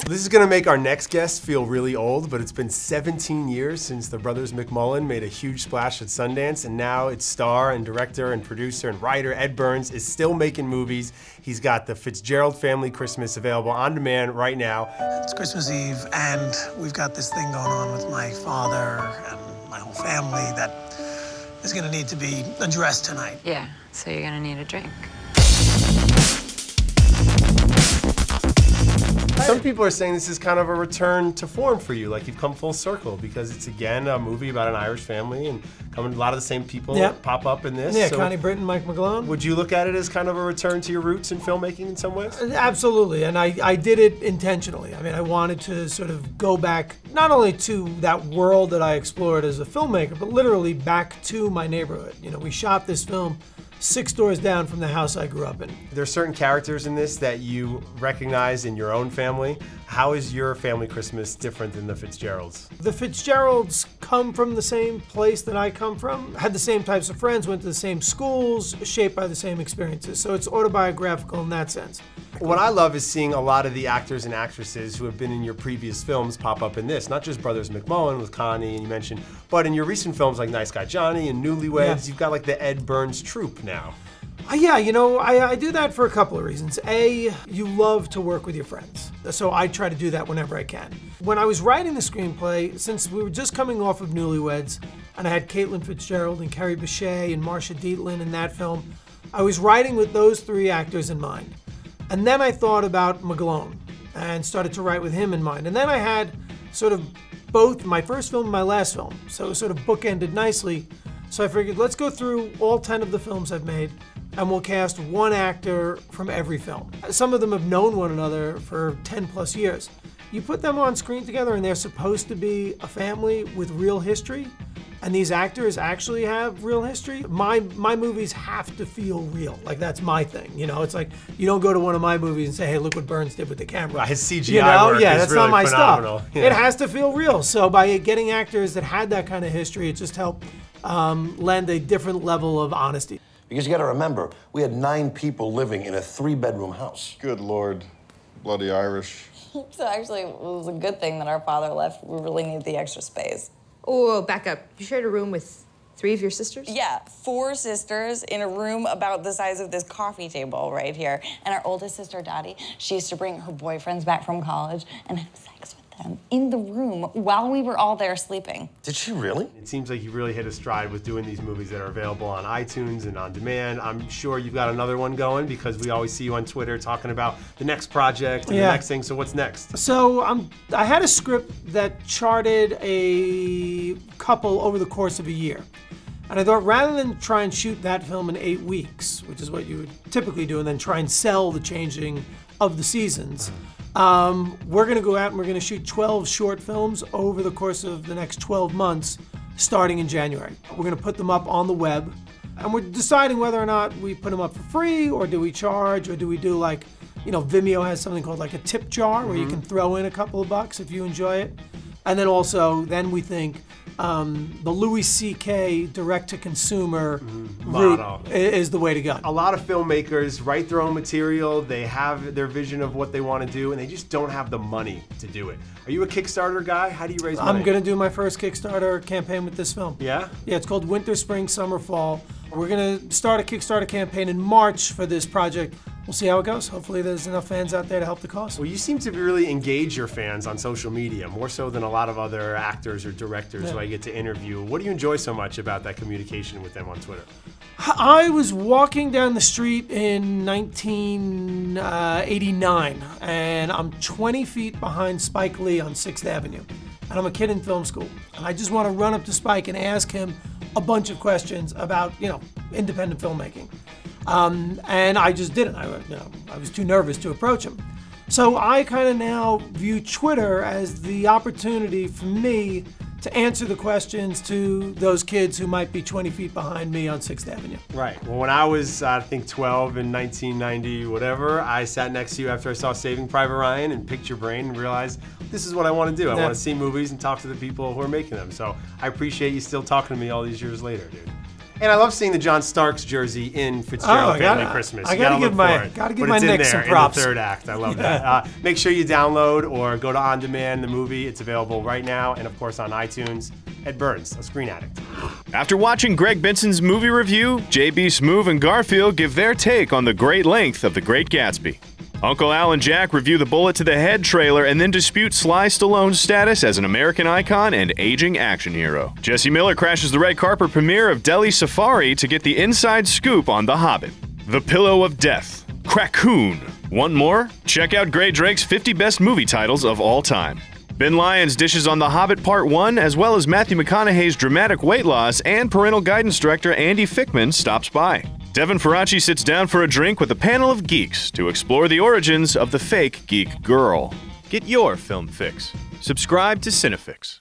This is gonna make our next guest feel really old, but it's been 17 years since the Brothers McMullen made a huge splash at Sundance, and now its star and director and producer and writer, Ed Burns, is still making movies. He's got the Fitzgerald Family Christmas available on demand right now. It's Christmas Eve, and we've got this thing going on with my father and my whole family that is gonna need to be addressed tonight. Yeah, so you're gonna need a drink. Some people are saying this is kind of a return to form for you, like you've come full circle, because it's again a movie about an Irish family and a lot of the same people pop up in this. Yeah, so Connie Britton, Mike McGlone. Would you look at it as kind of a return to your roots in filmmaking in some ways? Absolutely, and I did it intentionally. I mean, I wanted to sort of go back, not only to that world that I explored as a filmmaker, but literally back to my neighborhood. You know, we shot this film 6 doors down from the house I grew up in. There are certain characters in this that you recognize in your own family. How is your family Christmas different than the Fitzgeralds? The Fitzgeralds come from the same place that I come from, had the same types of friends, went to the same schools, shaped by the same experiences. So it's autobiographical in that sense. What I love is seeing a lot of the actors and actresses who have been in your previous films pop up in this. Not just Brothers McMullen with Connie, and you mentioned, but in your recent films like Guy Johnny and Newlyweds, you've got like the Ed Burns troupe now. Yeah, you know, I do that for a couple of reasons. A, you love to work with your friends, so I try to do that whenever I can. When I was writing the screenplay, since we were just coming off of Newlyweds, and I had Caitlin Fitzgerald and Carrie Bechet and Marcia Dietlin in that film, I was writing with those 3 actors in mind. And then I thought about McGlone and started to write with him in mind. And then I had sort of both my first film and my last film, so it was sort of bookended nicely. So I figured, let's go through all 10 of the films I've made, and we'll cast 1 actor from every film. Some of them have known one another for 10 plus years. You put them on screen together and they're supposed to be a family with real history, and these actors actually have real history. My movies have to feel real. Like, that's my thing. You know, it's like, you don't go to one of my movies and say, hey, look what Burns did with the camera. Right, his CGI you know? work yeah, is that's really not my phenomenal. stuff. Yeah. It has to feel real. So by getting actors that had that kind of history, it just helped lend a different level of honesty. Because you gotta remember, we had 9 people living in a 3-bedroom house. Good Lord, bloody Irish. So actually, it was a good thing that our father left. We really needed the extra space. Oh, back up. You shared a room with 3 of your sisters? Yeah, 4 sisters in a room about the size of this coffee table right here. And our oldest sister, Dottie, she used to bring her boyfriends back from college and have sex with them in the room while we were all there sleeping. Did she really? It seems like you really hit a stride with doing these movies that are available on iTunes and on demand. I'm sure you've got another one going, because we always see you on Twitter talking about the next project and the next thing. So what's next? So I had a script that charted a couple over the course of a year. And I thought, rather than try and shoot that film in 8 weeks, which is what you would typically do, and then try and sell the changing of the seasons, we're gonna go out and we're gonna shoot 12 short films over the course of the next 12 months, starting in January. We're gonna put them up on the web, and we're deciding whether or not we put them up for free, or do we charge, or do we do, like, you know, Vimeo has something called like a tip jar, where you can throw in a couple of bucks if you enjoy it. And then also, then we think the Louis C.K. direct-to-consumer route is the way to go. A lot of filmmakers write their own material, they have their vision of what they want to do, and they just don't have the money to do it. Are you a Kickstarter guy? How do you raise money? I'm gonna do my first Kickstarter campaign with this film. Yeah? Yeah, it's called Winter, Spring, Summer, Fall. We're gonna start a Kickstarter campaign in March for this project. We'll see how it goes. Hopefully there's enough fans out there to help the cause. Well, you seem to really engage your fans on social media, more so than a lot of other actors or directors who I get to interview. What do you enjoy so much about that communication with them on Twitter? I was walking down the street in 1989, and I'm 20 feet behind Spike Lee on 6th Avenue. And I'm a kid in film school. And I just want to run up to Spike and ask him a bunch of questions about, you know, independent filmmaking. And I just didn't. I was too nervous to approach him. So I kind of now view Twitter as the opportunity for me to answer the questions to those kids who might be 20 feet behind me on 6th Avenue. Right. Well, when I was, I think, 12 in 1990, whatever, I sat next to you after I saw Saving Private Ryan and picked your brain and realized this is what I want to do. I want to see movies and talk to the people who are making them. So I appreciate you still talking to me all these years later, dude. And I love seeing the John Starks jersey in Fitzgerald Family Christmas. I gotta give my Nick some props. In the third act. I love that. Make sure you download or go to On Demand the movie. It's available right now, and of course on iTunes. Ed Burns, a Screen Addict. After watching Greg Benson's movie review, JB Smoove and Garfield give their take on the great length of The Great Gatsby. Uncle Al and Jack review the Bullet to the Head trailer and then dispute Sly Stallone's status as an American icon and aging action hero. Jesse Miller crashes the red carpet premiere of Delhi Safari to get the inside scoop on The Hobbit. The Pillow of Death. Crackoon. Want more? Check out Gray Drake's 50 best movie titles of all time. Ben Lyons dishes on The Hobbit Part 1, as well as Matthew McConaughey's dramatic weight loss, and parental guidance director Andy Fickman stops by. Devin Faraci sits down for a drink with a panel of geeks to explore the origins of the fake geek girl. Get your film fix. Subscribe to CineFix.